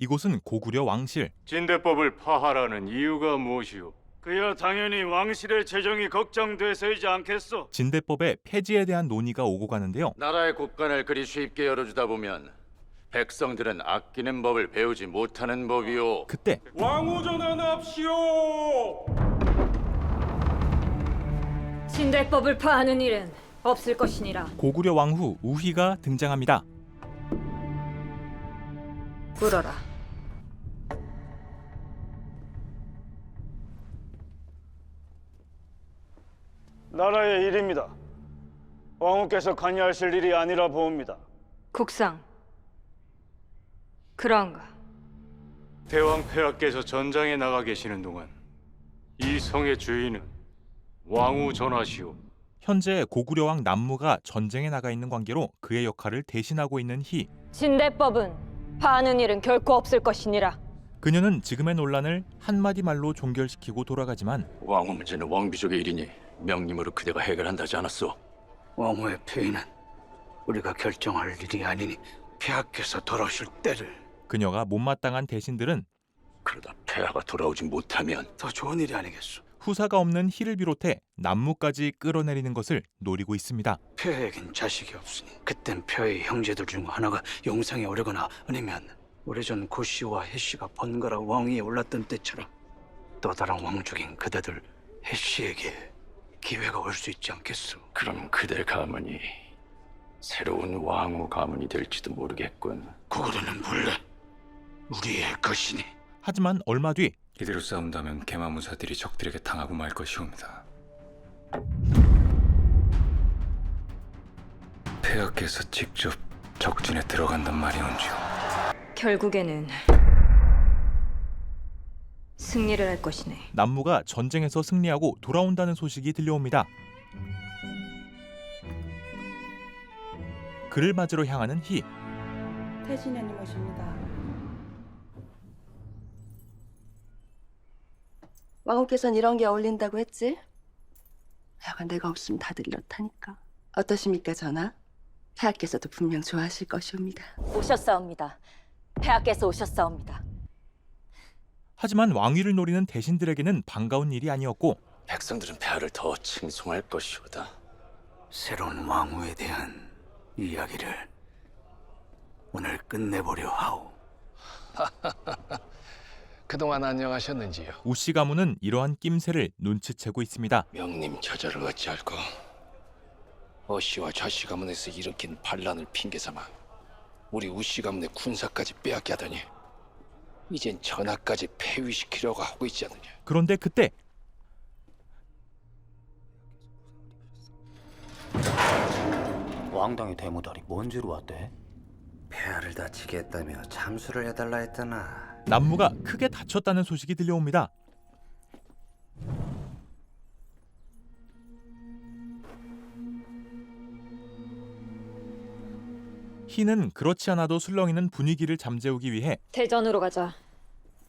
이곳은 고구려 왕실. 진대법을 파하라는 이유가 무엇이오? 그야 당연히 왕실의 재정이 걱정돼서이지 않겠소? 진대법의 폐지에 대한 논의가 오고 가는데요. 나라의 국간을 그리 쉽게 열어주다 보면 백성들은 아끼는 법을 배우지 못하는 법이오. 그때 왕후 전환합시오. 진대법을 파하는 일은 없을 것이니라. 고구려 왕후 우휘가 등장합니다. 물어라. 나라의 일입니다. 왕후께서 관여하실 일이 아니라 보옵니다. 국상. 그런가? 대왕 폐하께서 전장에 나가 계시는 동안 이 성의 주인은 왕후 전하시오. 현재 고구려 왕 남무가 전쟁에 나가 있는 관계로 그의 역할을 대신하고 있는 희. 진대법은 파하는 일은 결코 없을 것이니라. 그녀는 지금의 논란을 한마디 말로 종결시키고 돌아가지만 왕후 문제는 왕비족의 일이니 명령으로 그대가 해결한다지 않았소? 왕후의 폐위는 우리가 결정할 일이 아니니 폐하께서 돌아오실 때를. 그녀가 못마땅한 대신들은 그러다 폐하가 돌아오지 못하면 더 좋은 일이 아니겠소. 후사가 없는 희를 비롯해 남무까지 끌어내리는 것을 노리고 있습니다. 폐하에겐 자식이 없으니 그땐 폐하의 형제들 중 하나가 용상에 오르거나 아니면 오래전 고씨와 해씨가 번갈아 왕위에 올랐던 때처럼 또 다른 왕족인 그대들 해씨에게 기회가 올 수 있지 않겠소. 그럼 그대 가문이 새로운 왕후 가문이 될지도 모르겠군. 고구려는 본래 우리의 것이니. 하지만 얼마 뒤 이대로 싸운다면 개마무사들이 적들에게 당하고 말 것이옵니다. 폐하께서 직접 적진에 들어간단 말이온지요. 결국에는 승리를 할 것이네. 남무가 전쟁에서 승리하고 돌아온다는 소식이 들려옵니다. 그를 맞으러 향하는 희. 태신녀님 오십니다. 왕후께서는 이런 게 어울린다고 했지? 하여간 내가 없으면 다들 이렇다니까. 어떠십니까, 전하? 폐하께서도 분명 좋아하실 것이옵니다. 오셨사옵니다. 폐하께서 오셨사옵니다. 하지만 왕위를 노리는 대신들에게는 반가운 일이 아니었고 백성들은 폐하를 더 칭송할 것이오다. 새로운 왕후에 대한 이야기를 오늘 끝내보려 하오. 그동안 안녕하셨는지요? 우씨 가문은 이러한 낌새를 눈치채고 있습니다. 명님 저절을 어찌할꼬? 어씨와 좌씨 가문에서 일으킨 반란을 핑계삼아 우리 우씨 가문의 군사까지 빼앗게 하더니 이젠 전하까지 폐위시키려고 하고 있지 않느냐? 그런데 그때 왕당의 대모달이 뭔 죄로 왔대? 폐하를 다치게 했다며 참수를 해달라 했더나. 남무가 크게 다쳤다는 소식이 들려옵니다. 희는 그렇지 않아도 술렁이는 분위기를 잠재우기 위해 대전으로 가자.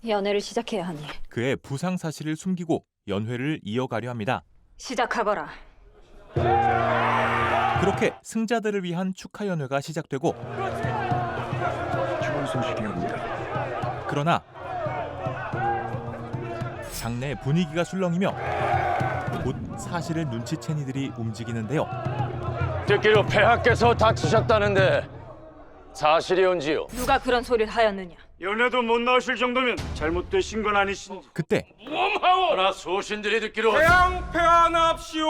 연회를 시작해야 하니. 그의 부상 사실을 숨기고 연회를 이어가려 합니다. 시작하거라. 그렇게 승자들을 위한 축하 연회가 시작되고 좋은 소식이옵니다. 그러나 장내 분위기가 술렁이며 곧 사실을 눈치챈 이들이 움직이는데요. 듣기로 폐하께서 다치셨다는데 사실이온지요? 누가 그런 소리를 하였느냐? 연애도 못 나오실 정도면 잘못되신 건 아니신지. 그때 하나 소신들이 듣기로 태양 폐하납시오.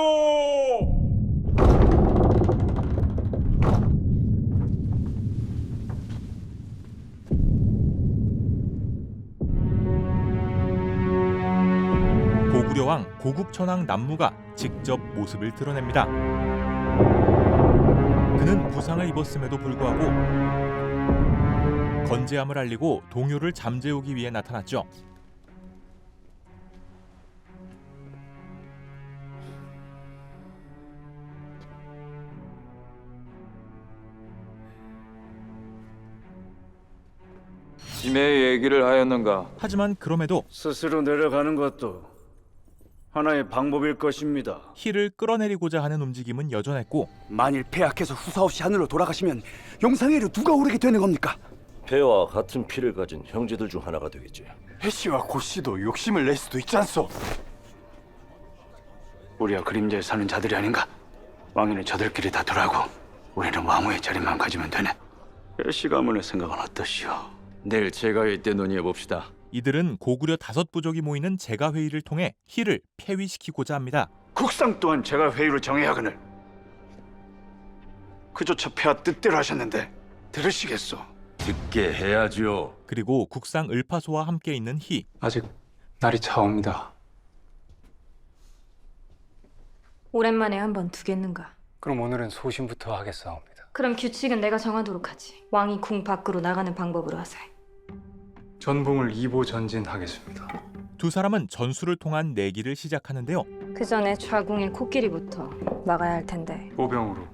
고구려 왕 고국천왕 남무가 직접 모습을 드러냅니다. 그는 부상을 입었음에도 불구하고 건재함을 알리고 동요를 잠재우기 위해 나타났죠. 짐의 얘기를 하였는가? 하지만 그럼에도 스스로 내려가는 것도 하나의 방법일 것입니다. 희를 끌어내리고자 하는 움직임은 여전했고 만일 폐하께서 후사 없이 하늘로 돌아가시면 용상에로 누가 오르게 되는 겁니까? 폐와 같은 피를 가진 형제들 중 하나가 되겠지. 해씨와 고씨도 욕심을 낼 수도 있지 않소? 우리와 그림자에 사는 자들이 아닌가? 왕위는 저들끼리 다투라고 우리는 왕후의 자리만 가지면 되네. 해씨 가문의 생각은 어떠시오? 내일 제가회 때 논의해 봅시다. 이들은 고구려 5부족이 모이는 제가회의를 통해 희를 폐위시키고자 합니다. 국상 또한 제가 회의를 정해야 하거늘 그조차 폐하 뜻대로 하셨는데 들으시겠소? 듣게 해야죠. 그리고 국상 을파소와 함께 있는 희. 아직 날이 차옵니다. 오랜만에 한번 두겠는가? 그럼 오늘은 소신부터 하겠사옵니다. 그럼 규칙은 내가 정하도록 하지. 왕이 궁 밖으로 나가는 방법으로 하세. 전봉을 2보 전진하겠습니다. 두 사람은 전술을 통한 내기를 시작하는데요. 그 전에 좌궁의 코끼리부터 막아야 할 텐데. 보병으로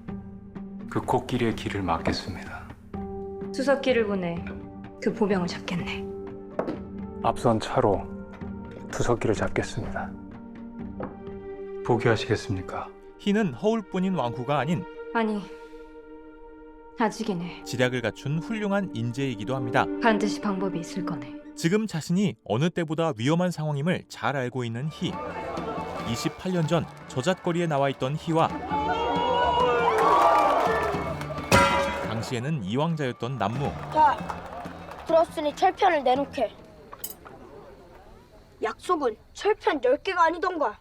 그 코끼리의 길을 막겠습니다. 투석기를 보내 그 보병을 잡겠네. 앞선 차로 투석기를 잡겠습니다. 포기하시겠습니까? 희는 허울뿐인 왕후가 아닌 아니, 아직이네. 지략을 갖춘 훌륭한 인재이기도 합니다. 반드시 방법이 있을 거네. 지금 자신이 어느 때보다 위험한 상황임을 잘 알고 있는 희. 28년 전 저잣거리에 나와 있던 희와 당시에는 이왕자였던 남무. 자, 들었으니 철편을 내놓게. 약속은 철편 10개가 아니던가.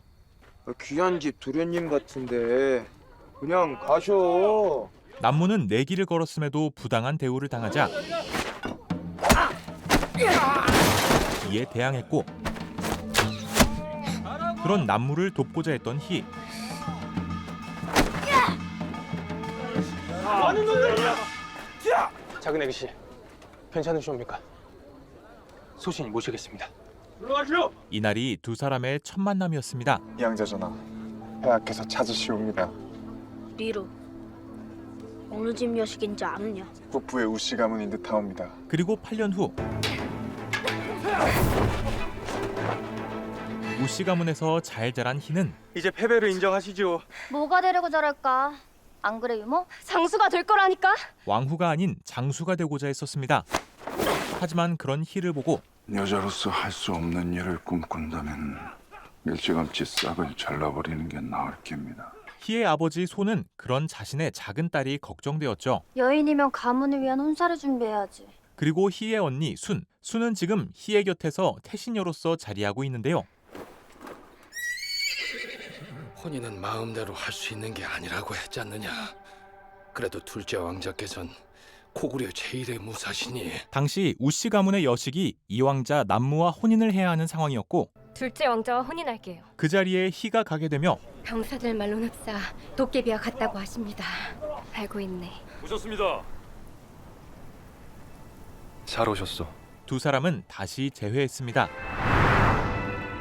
귀한 집 도련님 같은데 그냥 가셔. 남무는 내기를 걸었음에도 부당한 대우를 당하자 이에 대항했고, 그런 남무를 돕고자 했던 희. 많은 놈들이야. 작은 애기 씨, 괜찮으십니까? 소신이 모시겠습니다. 들어가시오. 이날이 두 사람의 첫 만남이었습니다. 이왕자 전하, 폐하께서 찾으시옵니다. 리루, 어느 집 녀석인지 아느냐? 북부의 우씨 가문인 듯하옵니다. 그리고 8년 후 우씨 가문에서 잘 자란 희는 이제 패배를 인정하시죠. 뭐가 되려고 저럴까? 안 그래 유모? 장수가 될 거라니까? 왕후가 아닌 장수가 되고자 했었습니다. 하지만 그런 희를 보고 여자로서 할 수 없는 일을 꿈꾼다면 일찌감치 싹을 잘라버리는 게 나을 깁니다. 희의 아버지 소는 그런 자신의 작은 딸이 걱정되었죠. 여인이면 가문을 위한 혼사를 준비해야지. 그리고 희의 언니 순은 지금 희의 곁에서 태신녀로서 자리하고 있는데요. 혼인은 마음대로 할 수 있는 게 아니라고 했지 않느냐. 그래도 둘째 왕자께선 고구려 제1의 무사시니. 당시 우씨 가문의 여식이 이왕자 남무와 혼인을 해야 하는 상황이었고, 둘째 왕자와 혼인할게요. 그 자리에 희가 가게 되며 병사들 말로는 흡사 도깨비와 같다고 하십니다. 알고 있네. 오셨습니다. 잘 오셨소. 두 사람은 다시 재회했습니다.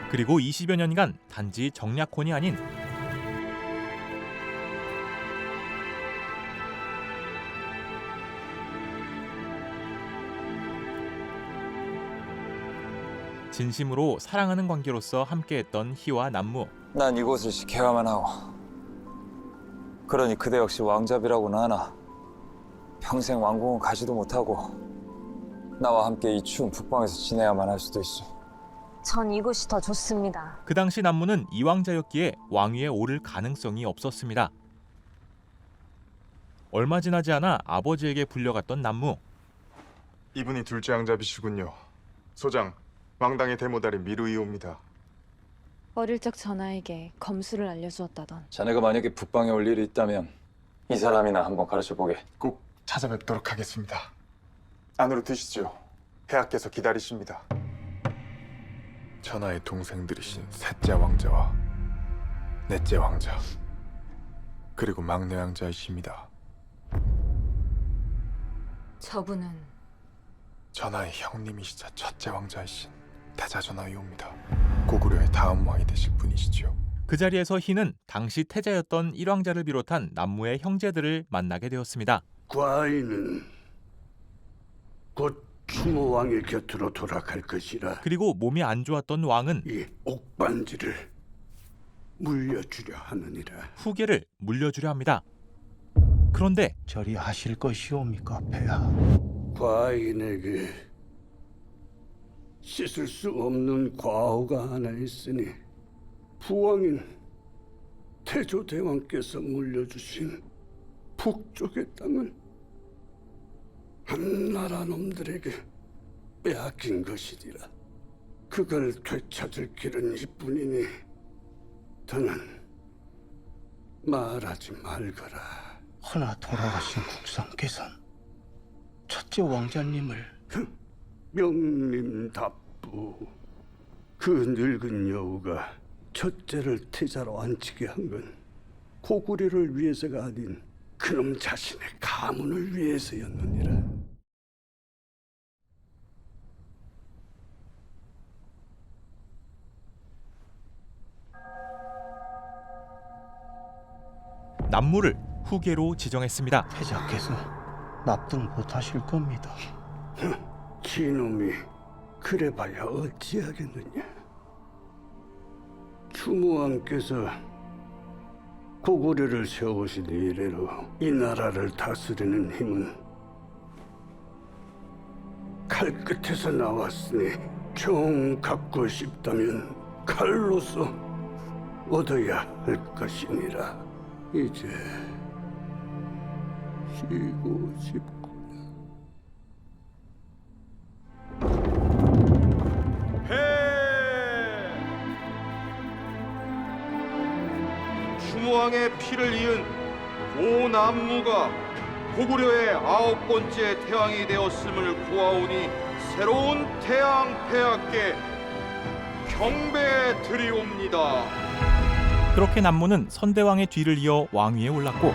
그리고 20여 년간 단지 정략혼이 아닌 진심으로 사랑하는 관계로서 함께했던 희와 남무. 난 이곳을 지켜야만 하오. 그러니 그대 역시 왕잡이라고는 하나 평생 왕궁은 가지도 못하고 나와 함께 이 추운 북방에서 지내야만 할 수도 있어. 전 이곳이 더 좋습니다. 그 당시 남무는 이왕자였기에 왕위에 오를 가능성이 없었습니다. 얼마 지나지 않아 아버지에게 불려갔던 남무. 이분이 둘째 왕자비시군요. 소장, 왕당의 대모달인 미루이옵니다. 어릴 적 전하에게 검수를 알려주었다던. 자네가 만약에 북방에 올 일이 있다면 이 사람이나 한번 가르쳐보게. 꼭 찾아뵙도록 하겠습니다. 안으로 드시죠. 폐하께서 기다리십니다. 전하의 동생들이신 셋째 왕자와 넷째 왕자, 그리고 막내 왕자이십니다. 저분은 전하의 형님이시자 첫째 왕자이신 태자전하이옵니다. 고구려의 다음 왕이 되실 분이시죠. 그 자리에서 희는 당시 태자였던 일왕자를 비롯한 남무의 형제들을 만나게 되었습니다. 과인은 곧 충호 왕의 곁으로 돌아갈 것이라. 그리고 몸이 안 좋았던 왕은 이 옥반지를 물려주려 하느니라. 후계를 물려주려 합니다. 그런데 저리 하실 것이옵니까, 폐하? 과인에게 씻을 수 없는 과오가 하나 있으니 부왕인 태조대왕께서 물려주신 북쪽의 땅을 한나라 놈들에게 빼앗긴 것이니라. 그걸 되찾을 길은 이뿐이니 더는 말하지 말거라. 허나 돌아가신 국상께서는 첫째 왕자님을 명림답부. 그 늙은 여우가 첫째를 태자로 앉히게 한 건 고구려를 위해서가 아닌 그놈 자신의 가문을 위해서였느니라. 남무를 후계로 지정했습니다. 태자께서 납득 못하실 겁니다. 지놈이 그래봐야 어찌하겠느냐. 추무왕께서 고구려를 세우신 이래로 이 나라를 다스리는 힘은 칼끝에서 나왔으니 총 갖고 싶다면 칼로서 얻어야 할 것이니라. 이제 쉬고 싶구나. 추무왕의 피를 이은 고남무가 고구려의 9번째 태왕이 되었음을 고하오니 새로운 태양 폐하께 경배 드리옵니다. 그렇게 남무는 선대왕의 뒤를 이어 왕위에 올랐고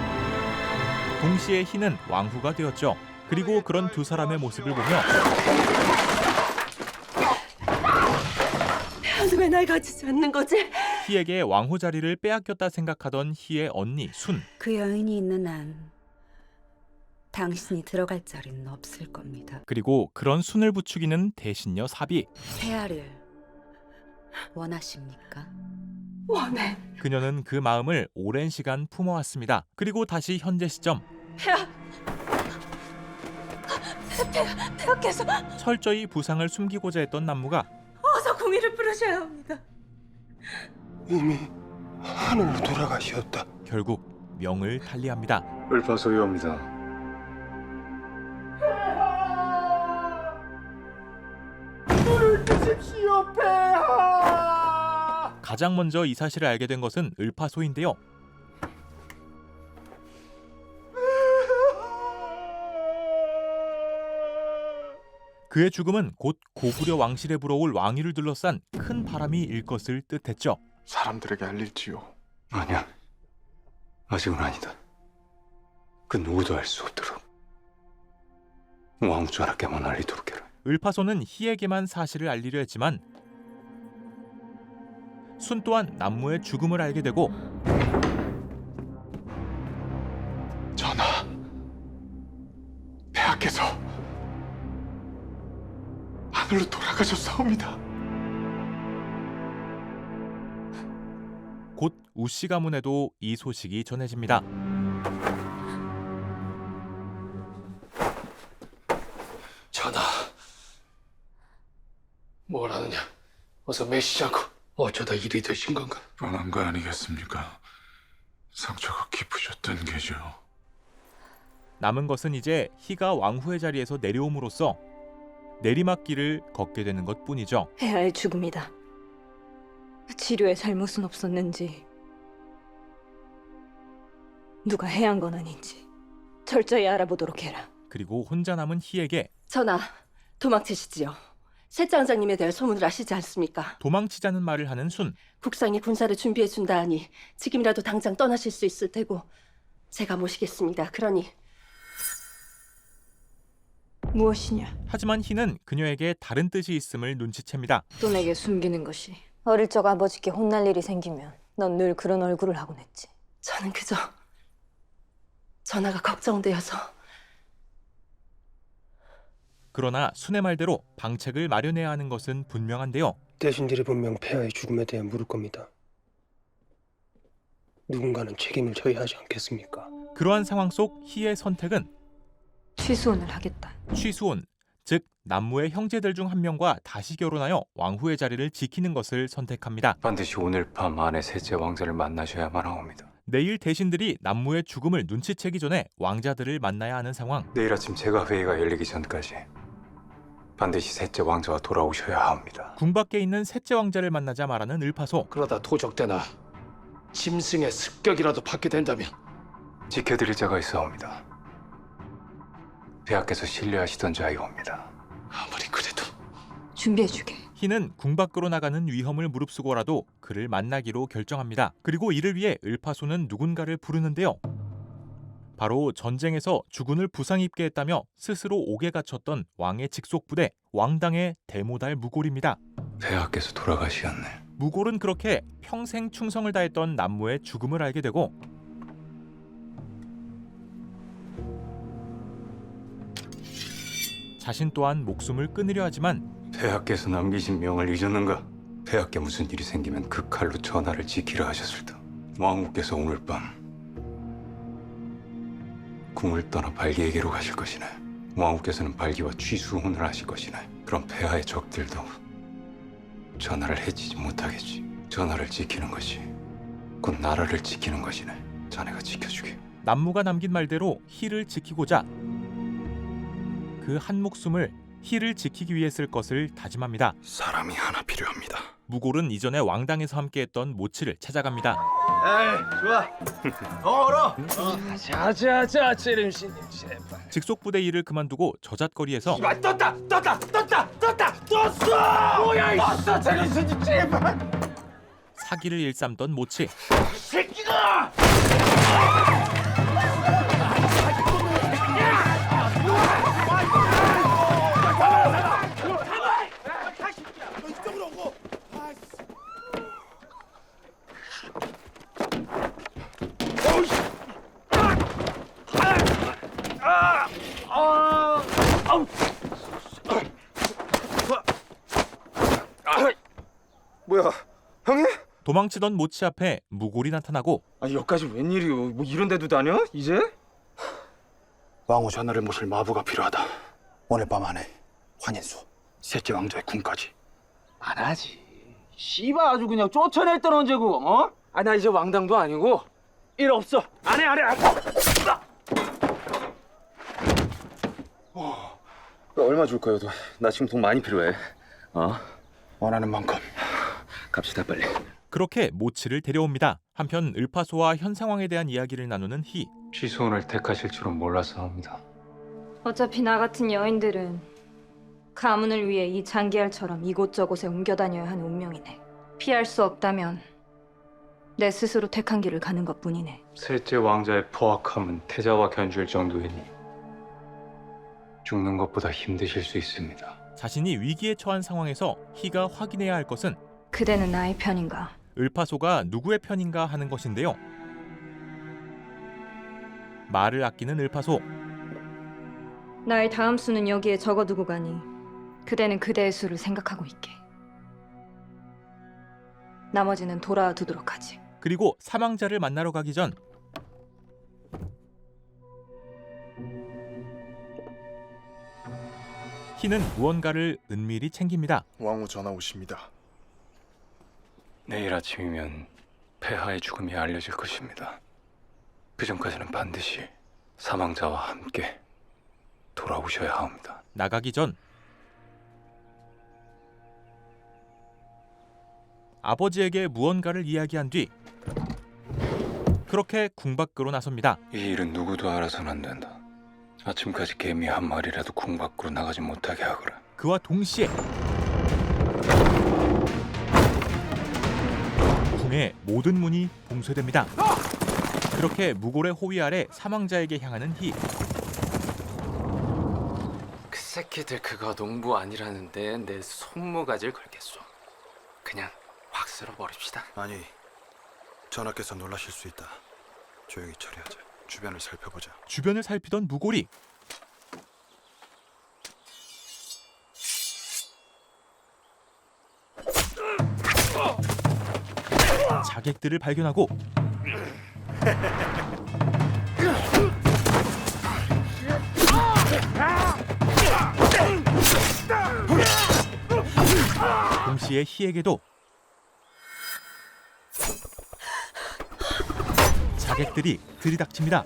동시에 희는 왕후가 되었죠. 그리고 그런 두 사람의 모습을 보며 왜 날 가지지 않는 거지? 희에게 왕후 자리를 빼앗겼다 생각하던 희의 언니 순. 그 여인이 있는 한 당신이 들어갈 자리는 없을 겁니다. 그리고 그런 순을 부추기는 대신녀 사비. 폐하를 원하십니까? 원해. 그녀는 그 마음을 오랜 시간 품어왔습니다. 그리고 다시 현재 시점. 폐하께서 철저히 부상을 숨기고자 했던 남무가 어서 공의를 부르셔야 합니다. 이미 하늘로 돌아가셨다. 결국 명을 달리합니다. 을파소이옵니다. 불을 끄십시오, 폐하! 가장 먼저 이 사실을 알게 된 것은 을파소인데요. 그의 죽음은 곧 고구려 왕실에 불어올 왕위를 둘러싼 큰 바람이 일 것을 뜻했죠. 사람들에게 알릴지요. 아니야. 아직은 아니다. 그 누구도 알 수 없도록 왕좌라께만 알리도록 해라. 을파소는 희에게만 사실을 알리려 했지만 순 또한 남무의 죽음을 알게 되고 전하, 폐하께서 하늘로 돌아가셨사옵니다. 곧 우씨 가문에도 이 소식이 전해집니다. 전하, 뭘 하느냐? 어서 메시자고. 어쩌다 일이 되신 건가? 뻔한 거 아니겠습니까? 상처가 깊으셨던 게죠. 남은 것은 이제 희가 왕후의 자리에서 내려옴으로써 내리막길을 걷게 되는 것뿐이죠. 폐하의 죽음이다. 치료에 잘못은 없었는지 누가 해한 건 아닌지 철저히 알아보도록 해라. 그리고 혼자 남은 희에게 전하, 도망치시지요. 셋째 왕자님에 대해 소문을 아시지 않습니까? 도망치자는 말을 하는 순. 국상이 군사를 준비해준다 하니 지금이라도 당장 떠나실 수 있을 테고 제가 모시겠습니다. 그러니 무엇이냐? 하지만 희는 그녀에게 다른 뜻이 있음을 눈치챕니다. 또 내게 숨기는 것이. 어릴 적 아버지께 혼날 일이 생기면 넌 늘 그런 얼굴을 하곤 했지. 저는 그저 전하가 걱정되어서. 그러나 순의 말대로 방책을 마련해야 하는 것은 분명한데요. 대신들이 분명 폐하의 죽음에 대해 물을 겁니다. 누군가는 책임을 져야 하지 않겠습니까? 그러한 상황 속 희의 선택은 취수혼을 하겠다. 취수혼, 즉 남무의 형제들 중 한 명과 다시 결혼하여 왕후의 자리를 지키는 것을 선택합니다. 반드시 오늘 밤 안에 셋째 왕자를 만나셔야만 하옵니다. 내일 대신들이 남무의 죽음을 눈치채기 전에 왕자들을 만나야 하는 상황. 내일 아침 제가 회의가 열리기 전까지 반드시 셋째 왕자와 돌아오셔야 합니다. 궁 밖에 있는 셋째 왕자를 만나자 말하는 을파소. 그러다 도적대나 짐승의 습격이라도 받게 된다면 지켜드릴 자가 있사옵니다. 폐하께서 신뢰하시던 자이옵니다. 아무리 그래도 준비해주게. 희는 궁 밖으로 나가는 위험을 무릅쓰고라도 그를 만나기로 결정합니다. 그리고 이를 위해 을파소는 누군가를 부르는데요. 바로 전쟁에서 주군을 부상 입게 했다며 스스로 옥에 갇혔던 왕의 직속부대 왕당의 대모달 무골입니다. 폐하께서 돌아가시었네. 무골은 그렇게 평생 충성을 다했던 남무의 죽음을 알게 되고 자신 또한 목숨을 끊으려 하지만 폐하께서 남기신 명을 잊었는가? 폐하께 무슨 일이 생기면 그 칼로 전하를 지키려 하셨을 터. 왕후께서 오늘 밤 궁을 떠나 발기에게로 가실 것이네. 왕후께서는 발기와 취수혼을 하실 것이네. 그럼 폐하의 적들도 전하를 해치지 못하겠지. 전하를 지키는 것이 곧 나라를 지키는 것이네. 자네가 지켜주게. 남무가 남긴 말대로 희를 지키고자 그 한 목숨을 희를 지키기 위해 쓸 것을 다짐합니다. 사람이 하나 필요합니다. 무골은 이전에 왕당에서 함께했던 모치를 찾아갑니다. 에이, 좋아. 얼어. 자자자 찌름씨님 제발. 직속부대 일을 그만두고 저잣거리에서 떴다. 떴어. 뭐야 이 떴어, 찌름씨님 제발. 사기를 일삼던 모치. 새끼가. 뭐야, 형이? 도망치던 모치 앞에 무골이 나타나고 아니 여기까지 웬일이요? 뭐 이런 데도 다녀? 이제? 왕후 전하를 모실 마부가 필요하다. 오늘 밤 안에 환인수, 셋째 왕자의 궁까지. 안 하지. 씨발 아주 그냥 쫓아낼 땐 언제고? 어? 아 나 이제 왕당도 아니고 일 없어. 안 해. 얼마 줄 거야? 나 지금 돈 많이 필요해. 원하는 만큼. 갑시다 빨리. 그렇게 모치를 데려옵니다. 한편 을파소와 현 상황에 대한 이야기를 나누는 희. 취수혼을 택하실 줄은 몰랐사옵니다. 어차피 나 같은 여인들은 가문을 위해 이 장기알처럼 이곳저곳에 옮겨 다녀야 하는 운명이네. 피할 수 없다면 내 스스로 택한 길을 가는 것뿐이네. 셋째 왕자의 포악함은 태자와 견줄 정도이니 죽는 것보다 힘드실 수 있습니다. 자신이 위기에 처한 상황에서 희가 확인해야 할 것은 그대는 나의 편인가? 을파소가 누구의 편인가 하는 것인데요. 말을 아끼는 을파소. 나의 다음 수는 여기에 적어두고 가니 그대는 그대의 수를 생각하고 있게. 나머지는 돌아와 두도록 하지. 그리고 사망자를 만나러 가기 전 희는 무언가를 은밀히 챙깁니다. 왕후 전하 오십니다. 내일 아침이면 폐하의 죽음이 알려질 것입니다. 그 전까지는 반드시 사망자와 함께 돌아오셔야 합니다. 나가기 전 아버지에게 무언가를 이야기한 뒤 그렇게 궁 밖으로 나섭니다. 이 일은 누구도 알아서는 안 된다. 아침까지 개미 한 마리라도 궁 밖으로 나가지 못하게 하거라. 그와 동시에 궁의 모든 문이 봉쇄됩니다. 그렇게 무골의 호위 아래 사망자에게 향하는 희. 그 새끼들 그거 농부 아니라는데 내 손모가지를 걸겠소. 그냥 확 쓸어버립시다. 아니, 전하께서 놀라실 수 있다. 조용히 처리하자. 주변을 살펴보자. 주변을 살피던 무골이 자객들을 발견하고 동시에 희에게도 자객들이 들이닥칩니다.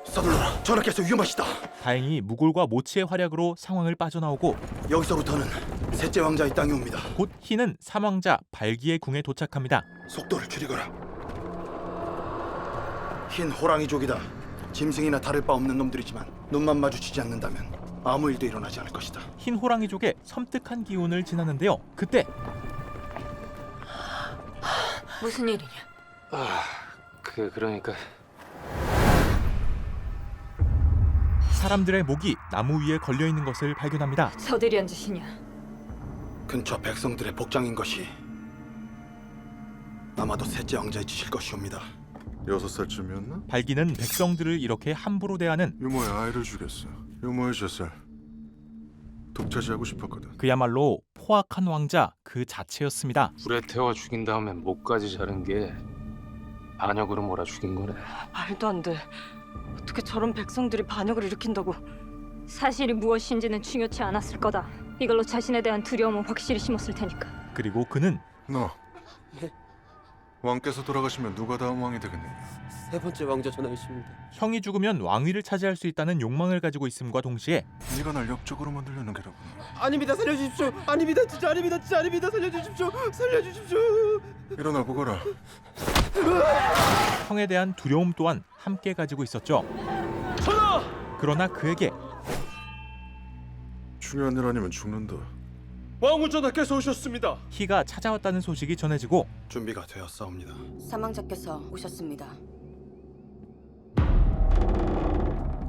서둘러라. 전하께서 위험하시다. 다행히 무골과 모치의 활약으로 상황을 빠져나오고 여기서부터는 셋째 왕자의 땅이 옵니다. 곧 희는 삼왕자 발기의 궁에 도착합니다. 속도를 줄이거라. 흰 호랑이족이다. 짐승이나 다를 바 없는 놈들이지만 눈만 마주치지 않는다면 아무 일도 일어나지 않을 것이다. 흰 호랑이족의 섬뜩한 기운을 지나는데요. 그때 무슨 일이냐? 그러니까 사람들의 목이 나무 위에 걸려 있는 것을 발견합니다. 저들이 한 짓이냐? 근처 백성들의 복장인 것이 아마도 셋째 왕자의 짓일 것이옵니다. 6살쯤이었나? 발기는 백성들을 이렇게 함부로 대하는 유모의 아이를 주겠어. 유모의 젖을 독차지하고 싶었거든. 그야말로 포악한 왕자 그 자체였습니다. 불에 태워 죽인 다음에 목까지 자른 게 반역으로 몰아 죽인 거네. 말도 안 돼. 어떻게 저런 백성들이 반역을 일으킨다고? 사실이 무엇인지는 중요치 않았을 거다. 이걸로 자신에 대한 두려움은 확실히 심었을 테니까. 그리고 그는 너 왕께서 돌아가시면 누가 다음 왕이 되겠느냐? 세 번째 왕자 전하이십니다. 형이 죽으면 왕위를 차지할 수 있다는 욕망을 가지고 있음과 동시에 네가 날 역적으로 만들려는 게라구나. 아닙니다. 살려주십시오. 아닙니다. 진짜 아닙니다. 진짜 아닙니다. 살려주십시오. 살려주십시오. 일어나 보거라. 형에 대한 두려움 또한 함께 가지고 있었죠. 그러나 그에게 중요한 일 아니면 죽는다. 왕후 전하께서 오셨습니다. 희가 찾아왔다는 소식이 전해지고 준비가 되었사옵니다. 사망자께서 오셨습니다.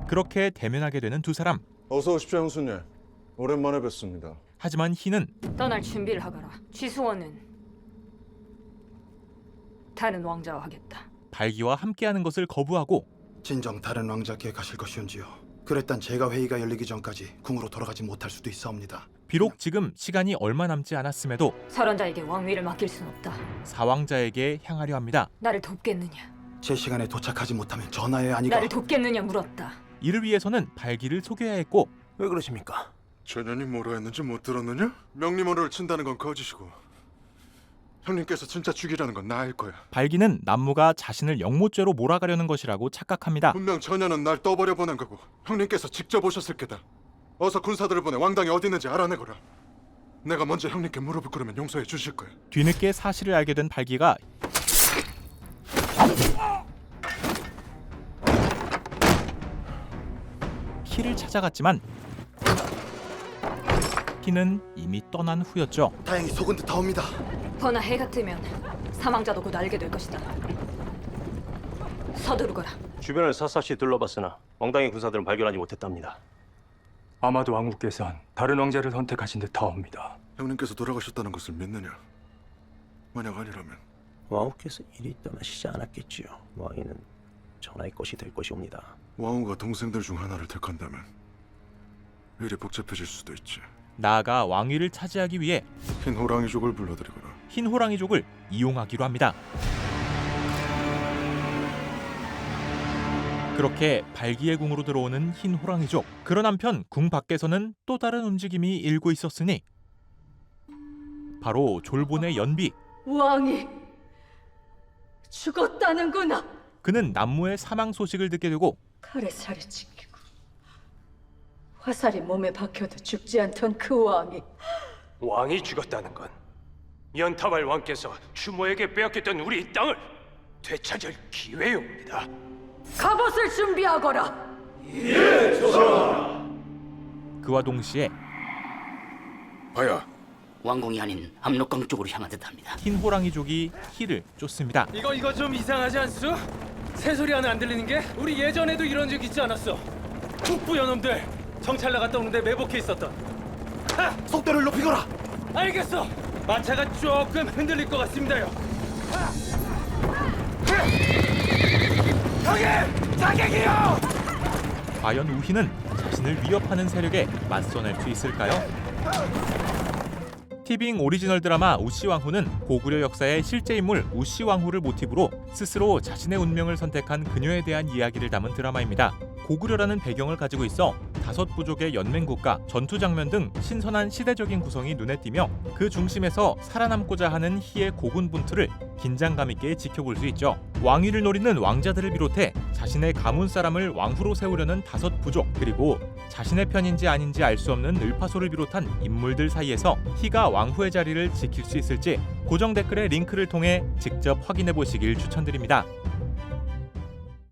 그렇게 대면하게 되는 두 사람. 어서 오십시오, 형수님. 오랜만에 뵙습니다. 하지만 희는 떠날 준비를 하거라. 취수원은 다른 왕자와 하겠다. 발기와 함께하는 것을 거부하고 진정 다른 왕자께 가실 것이온지요. 그랬단 제가 회의가 열리기 전까지 궁으로 돌아가지 못할 수도 있사옵니다. 비록 지금 시간이 얼마 남지 않았음에도 설원자에게 왕위를 맡길 순 없다. 사왕자에게 향하려 합니다. 나를 돕겠느냐? 제 시간에 도착하지 못하면 전하의 아니가 나를 돕겠느냐 물었다. 이를 위해서는 발기를 속여야 했고. 왜 그러십니까? 전현이 뭐라 했는지 못 들었느냐? 명리머리를 친다는 건 거짓이고 형님께서 진짜 죽이라는 건 나일 거야. 발기는 남무가 자신을 영모죄로 몰아가려는 것이라고 착각합니다. 분명 전현은 날 떠버려 보낸 거고 형님께서 직접 오셨을 게다. 어서 군사들을 보내 왕당이 어디 있는지 알아내거라. 내가 먼저 형님께 무릎을 꿇으면 용서해 주실 거야. 뒤늦게 사실을 알게 된 발기가 희를 찾아갔지만 희는 이미 떠난 후였죠. 다행히 속은 듯하옵니다. 더나 해가 뜨면 사망자도 곧 알게 될 것이다. 서두르거라. 주변을 샅샅이 둘러봤으나 왕당의 군사들은 발견하지 못했답니다. 아마도 왕국께선 다른 왕자를 선택하신 듯하옵니다. 형님께서 돌아가셨다는 것을 믿느냐? 만약 아니라면 왕후께서 이리 떠나시지 않았겠지요. 왕위는 전하의 것이 될 것이옵니다. 왕후가 동생들 중 하나를 택한다면 일이 복잡해질 수도 있지. 나아가 왕위를 차지하기 위해 흰 호랑이족을 불러들이거라. 흰 호랑이족을 이용하기로 합니다. 그렇게 발기의 궁으로 들어오는 흰 호랑이족. 그런 한편 궁 밖에서는 또 다른 움직임이 일고 있었으니 바로 졸본의 연비. 왕이 죽었다는구나. 그는 남무의 사망 소식을 듣게 되고 칼에 살이 찢기고 화살이 몸에 박혀도 죽지 않던 그 왕이 죽었다는 건 연타발 왕께서 추모에게 빼앗겼던 우리 땅을 되찾을 기회입니다. 갑옷을 준비하거라. 예, 전하. 그와 동시에 봐야 왕궁이 아닌 압록강 쪽으로 향한 듯합니다. 흰 호랑이족이 희를 쫓습니다. 이거 좀 이상하지 않소? 새소리 하나 안 들리는 게 우리 예전에도 이런 적 있지 않았어? 북부 연놈들 정찰 나갔다 오는데 매복해 있었던. 속도를 높이거라. 알겠어. 마차가 조금 흔들릴 것 같습니다요. 저기 자객이요! 과연 우희는 자신을 위협하는 세력에 맞서낼 수 있을까요? 티빙 오리지널 드라마 우시왕후는 고구려 역사의 실제 인물 우시왕후를 모티브로 스스로 자신의 운명을 선택한 그녀에 대한 이야기를 담은 드라마입니다. 고구려라는 배경을 가지고 있어 5부족의 연맹국가, 전투 장면 등 신선한 시대적인 구성이 눈에 띄며 그 중심에서 살아남고자 하는 희의 고군분투를 긴장감 있게 지켜볼 수 있죠. 왕위를 노리는 왕자들을 비롯해 자신의 가문 사람을 왕후로 세우려는 5부족, 그리고 자신의 편인지 아닌지 알 수 없는 을파소를 비롯한 인물들 사이에서 희가 왕후의 자리를 지킬 수 있을지 고정 댓글의 링크를 통해 직접 확인해 보시길 추천드립니다.